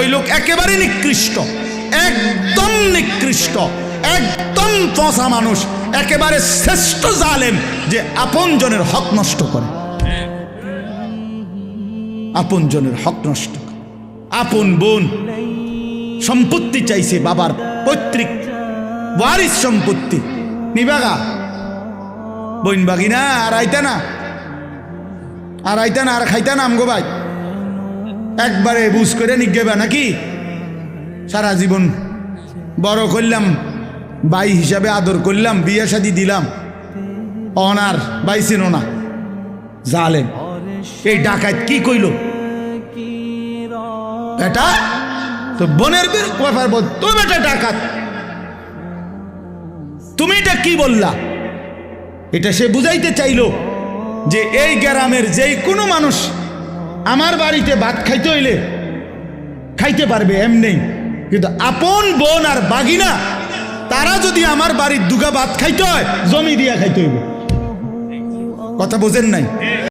ওই লোক একেবারে নিকৃষ্ট, একদম নিকৃষ্ট, একদম পচা মানুষ, একেবারে শ্রেষ্ঠ জালেম যে আপনজনের হক নষ্ট করে, আপনজনের হক নষ্ট করে। আপন বোন সম্পত্তি চাইছে, বাবার পৈতৃক ওয়ারিস সম্পত্তি নিবাগা, বইন বাগি না আর আইতা না, আর আইতা না, আর খাইতা না আমগো ভাই, একবারে বুঝ করে নিগেবা নাকি? সারা জীবন বড় করলাম, ভাই হিসাবে আদর করলাম, বিয়ে শাদি দিলাম, অনার ভাই ছিল না, জালেম। এই ডাকাত কি কইল? বেটা তো বোনের ব্যাপার বল, তো বেটা ডাকাত, তুমি এটা কি বললা? এটা সে বুঝাইতে চাইলো যে এই গ্রামের যেই কোনো মানুষ আমার বাড়িতে ভাত খাইতে হইলে খাইতে পারবে এমনি, কিন্তু আপন বোন আর বাগিনা তারা যদি আমার বাড়ির দুগা ভাত খাইতে হয় জমি দিয়া খাইতে হইবে। কথা বোঝেন নাই?